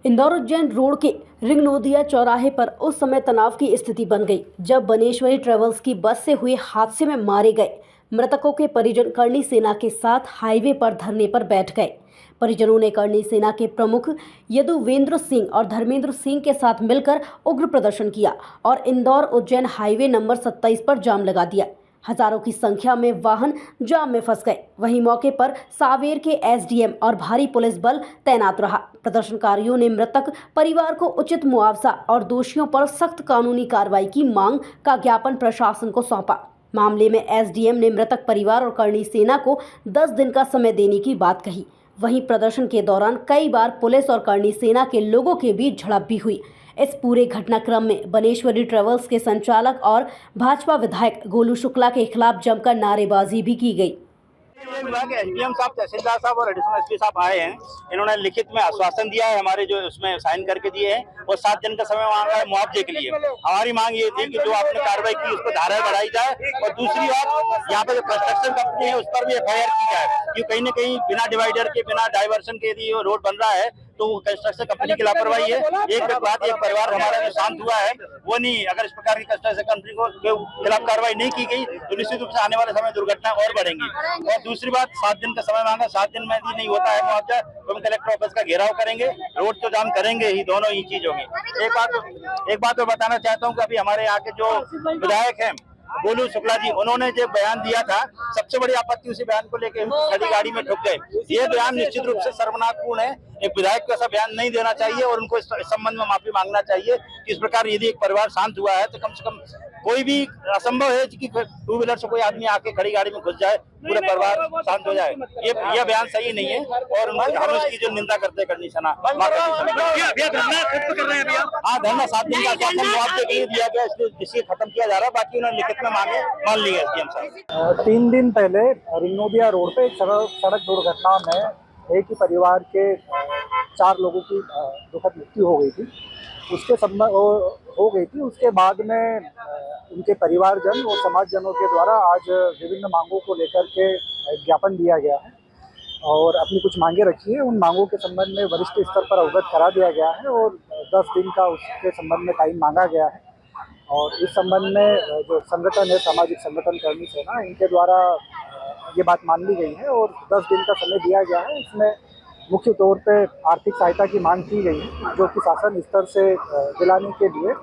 Indore Ujjain road के रिंगनोदिया चौराहे पर उस समय तनाव की स्थिति बन गई जब बनेश्वरी ट्रेवल्स की बस से हुए हादसे में मारे गए मृतकों के परिजन करणी सेना के साथ हाईवे पर धरने पर बैठ गए। परिजनों ने करणी सेना के प्रमुख यदुवेंद्र सिंह और धर्मेंद्र सिंह के साथ मिलकर उग्र प्रदर्शन किया और इंदौर उज्जैन हाईवे नंबर 27 पर जाम लगा दिया। हजारों की संख्या में वाहन जाम में फंस गए। वहीं मौके पर सावेर के एसडीएम और भारी पुलिस बल तैनात रहा। प्रदर्शनकारियों ने मृतक परिवार को उचित मुआवजा और दोषियों पर सख्त कानूनी कार्रवाई की मांग का ज्ञापन प्रशासन को सौंपा। मामले में एसडीएम ने मृतक परिवार और करणी सेना को 10 दिन का समय देने की बात कही। वहीं प्रदर्शन के दौरान कई बार पुलिस और करणी सेना के लोगों के बीच झड़प भी हुई। इस पूरे घटनाक्रम में बनेश्वरी ट्रेवल्स के संचालक और भाजपा विधायक गोलू शुक्ला के खिलाफ जमकर नारेबाजी भी की गई। एसडीएम साहब, तहसीलदार साहब और एडिशनल एसपी साहब आए हैं। इन्होंने लिखित में आश्वासन दिया है, हमारे जो उसमें साइन करके दिए हैं और 7 दिन का समय मांगा है मुआवजे के लिए। हमारी मांग ये थी कि जो आपने कार्रवाई की उस पर धारा बढ़ाई जाए और दूसरी बात यहाँ पे जो कंस्ट्रक्शन कंपनी है उस पर भी एफआईआर की जाए, क्योंकि कहीं न कहीं बिना डिवाइडर के, बिना डाइवर्सन के यदि रोड बन रहा है तो कंस्ट्रक्शन कंपनी की लापरवाही है। एक बात, एक परिवार हमारा जो शांत हुआ है वो नहीं, अगर इस प्रकार की कंस्ट्रक्शन कंपनी को खिलाफ कार्रवाई नहीं की गई तो निश्चित रूप से आने वाले समय दुर्घटना और बढ़ेंगी। और दूसरी बात, 7 दिन का समय मांगा, 7 दिन में यदि नहीं होता है मुआवजा तो हम कलेक्टर ऑफिस का घेराव करेंगे, रोड तो जाम करेंगे ही, दोनों ही चीज होगी। एक बात मैं बताना चाहता हूँ कि अभी हमारे यहाँ के जो विधायक हैं गोलू शुक्ला जी, उन्होंने जो बयान दिया था, सबसे बड़ी आपत्ति उसी बयान को लेकर खड़ी गाड़ी में ठुक गए। ये बयान निश्चित रूप से सर्वनाशपूर्ण है। एक विधायक को ऐसा बयान नहीं देना चाहिए और उनको इस संबंध में माफी मांगना चाहिए कि इस प्रकार यदि एक परिवार शांत हुआ है तो कम से कम कोई भी असंभव है कि 2 व्हीलर से कोई आदमी आके खड़ी गाड़ी में घुस जाए, पूरा परिवार शांत हो जाए। ये बयान सही नहीं है और हम इसकी जो निंदा करते करनी सना। हाँ, धरना 7 दिन का आश्वासन मुआवजे के लिए दिया गया, इसलिए खत्म किया जा रहा है। बाकी उन्होंने लिखित में मांगे, मान ली है एसडीएम साहब। 3 दिन पहले रिंगनोदिया रोड पे एक सड़क दुर्घटना में एक ही परिवार के 4 लोगों की दुखद मृत्यु हो गई थी। उसके बाद में उनके परिवारजन और समाजजनों के द्वारा आज विभिन्न मांगों को लेकर के ज्ञापन दिया गया है और अपनी कुछ मांगे रखी है। उन मांगों के संबंध में वरिष्ठ स्तर पर अवगत करा दिया गया है और 10 दिन का उसके संबंध में टाइम मांगा गया है। और इस संबंध में जो संगठन है, सामाजिक संगठन करणी सेना, इनके द्वारा ये बात मान ली गई है और 10 दिन का समय दिया गया है। इसमें मुख्य तौर पे आर्थिक सहायता की मांग की गई है, जो कि शासन स्तर से दिलाने के लिए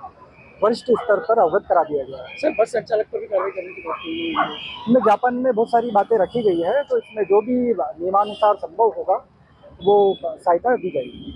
वरिष्ठ स्तर पर अवगत करा दिया गया है। सर, बस संचालक पर भी कार्रवाई करने की बात की गई है। इसमें ज्ञापन में बहुत सारी बातें रखी गई है, तो इसमें जो भी नियमानुसार संभव होगा वो सहायता दी जाएगी।